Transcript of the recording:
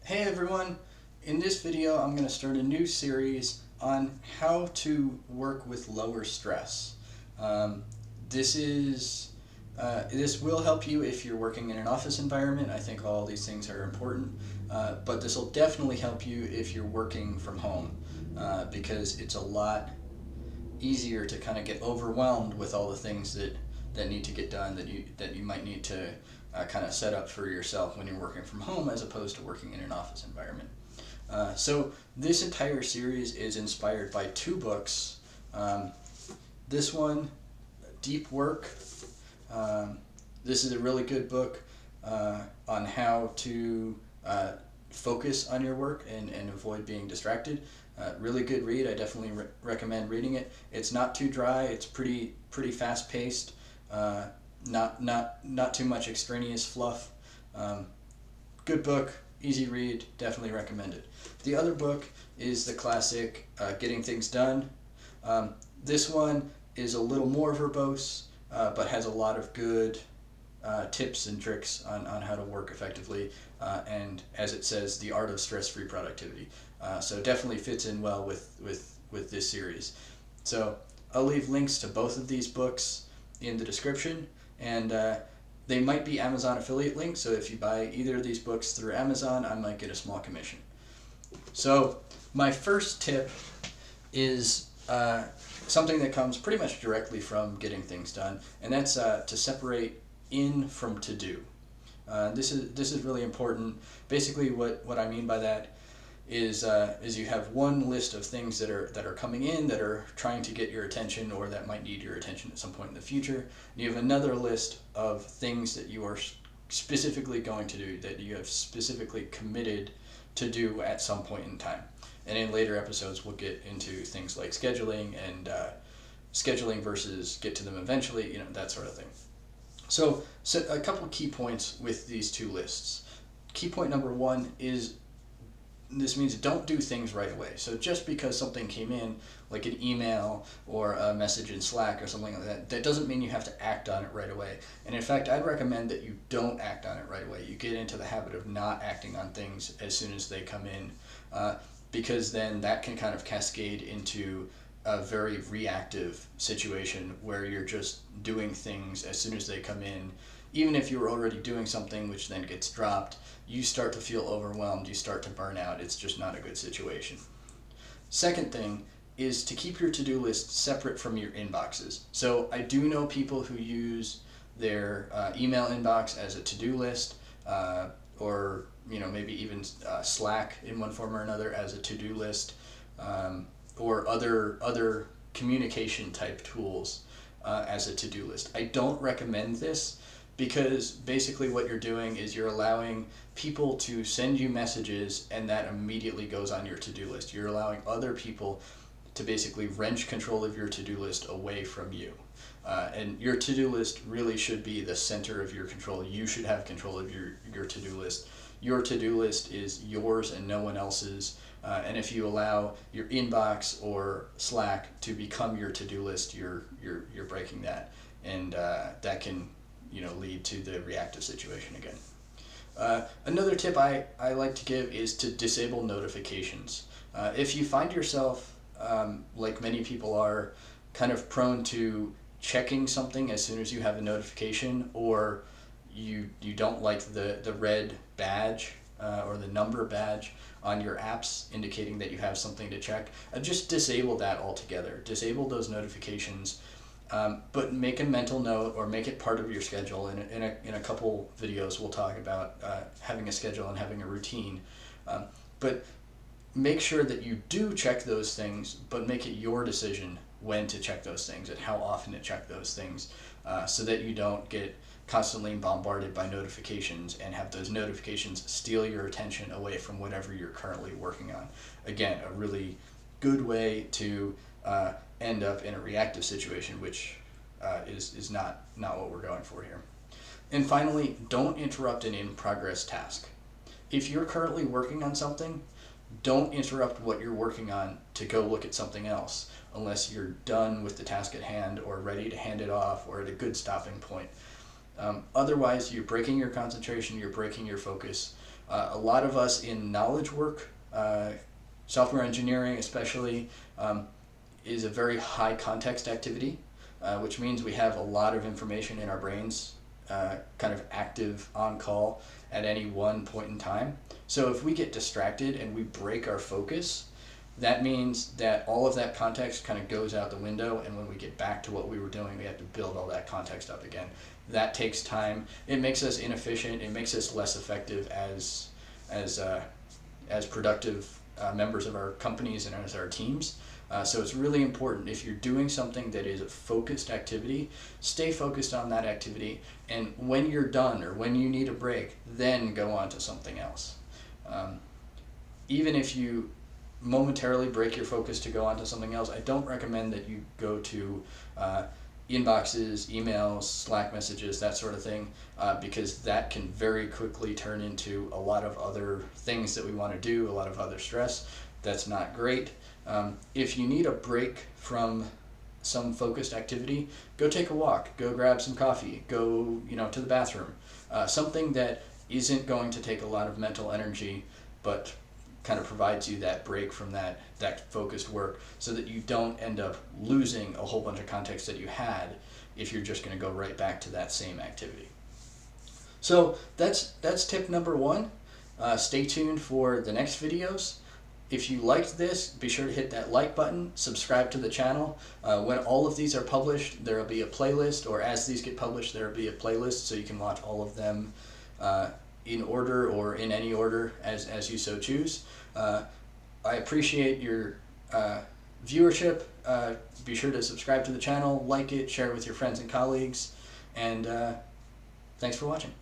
Hey everyone! In this video I'm going to start a new series on how to work with lower stress. Um, this is this will help you if you're working in an office environment. I think all these things are important, but this will definitely help you if you're working from home because it's a lot easier to kind of get overwhelmed with all the things that need to get done that you might need to kind of set up for yourself when you're working from home as opposed to working in an office environment. So this entire series is inspired by two books. This one, Deep Work. This is a really good book on how to focus on your work and avoid being distracted. Really good read. I definitely recommend reading it. It's not too dry. It's pretty fast paced. Not too much extraneous fluff. Good book, easy read. Definitely recommend it. The other book is the classic Getting Things Done. This one is a little more verbose, but has a lot of good tips and tricks on how to work effectively, and as it says, the art of stress-free productivity. So definitely fits in well with this series. So I'll leave links to both of these books in the description, and they might be Amazon affiliate links, so if you buy either of these books through Amazon, I might get a small commission. So my first tip is something that comes pretty much directly from Getting Things Done, and that's to separate in from to do. This is really important. Basically, what I mean by that is you have one list of things that are coming in that are trying to get your attention or that might need your attention at some point in the future. And you have another list of things that you are specifically going to do, that you have specifically committed to do at some point in time. And in later episodes, we'll get into things like scheduling and scheduling versus get to them eventually, that sort of thing. So a couple key points with these two lists. Key point number one is this means don't do things right away. So just because something came in, like an email or a message in Slack or something like that, that doesn't mean you have to act on it right away. And in fact, I'd recommend that you don't act on it right away. You get into the habit of not acting on things as soon as they come in, because then that can kind of cascade into a very reactive situation where you're just doing things as soon as they come in. Even if you were already doing something which then gets dropped, you start to feel overwhelmed, you start to burn out. It's just not a good situation. Second thing is to keep your to-do list separate from your inboxes. So I do know people who use their email inbox as a to-do list, or maybe even Slack in one form or another as a to-do list, or other communication type tools as a to-do list. I don't recommend this because basically what you're doing is you're allowing people to send you messages and that immediately goes on your to-do list. You're allowing other people to basically wrench control of your to-do list away from you. And your to-do list really should be the center of your control. You should have control of your to-do list. Your to-do list is yours and no one else's. And if you allow your inbox or Slack to become your to-do list, you're breaking that, and that can lead to the reactive situation again. Another tip I like to give is to disable notifications. If you find yourself, like many people are, kind of prone to checking something as soon as you have a notification, or you don't like the red badge or the number badge on your apps indicating that you have something to check, just disable that altogether. Disable those notifications. But make a mental note or make it part of your schedule. In a couple videos we'll talk about having a schedule and having a routine. But make sure that you do check those things, but make it your decision when to check those things and how often to check those things, so that you don't get constantly bombarded by notifications and have those notifications steal your attention away from whatever you're currently working on. Again, a really good way to end up in a reactive situation, which is not what we're going for here. And finally, don't interrupt an in-progress task. If you're currently working on something, don't interrupt what you're working on to go look at something else unless you're done with the task at hand or ready to hand it off or at a good stopping point. Otherwise, you're breaking your concentration, you're breaking your focus. A lot of us in knowledge work, software engineering especially, is a very high context activity, which means we have a lot of information in our brains, kind of active on call at any one point in time. So if we get distracted and we break our focus, that means that all of that context kind of goes out the window, and when we get back to what we were doing, we have to build all that context up again. That takes time. It makes us inefficient. It makes us less effective as productive members of our companies and as our teams. So it's really important, if you're doing something that is a focused activity, stay focused on that activity, and when you're done or when you need a break, then go on to something else. Even if you momentarily break your focus to go on to something else, I don't recommend that you go to inboxes, emails, Slack messages, that sort of thing, because that can very quickly turn into a lot of other things that we want to do, a lot of other stress. That's not great. If you need a break from some focused activity, go take a walk, go grab some coffee, go to the bathroom. Something that isn't going to take a lot of mental energy, but kind of provides you that break from that focused work, so that you don't end up losing a whole bunch of context that you had if you're just going to go right back to that same activity. So that's tip number 1. Stay tuned for the next videos. If you liked this, be sure to hit that like button, subscribe to the channel. When all of these are published, there will be a playlist, or as these get published, there will be a playlist, so you can watch all of them in order or in any order as you so choose. I appreciate your viewership. Be sure to subscribe to the channel, like it, share it with your friends and colleagues, and thanks for watching.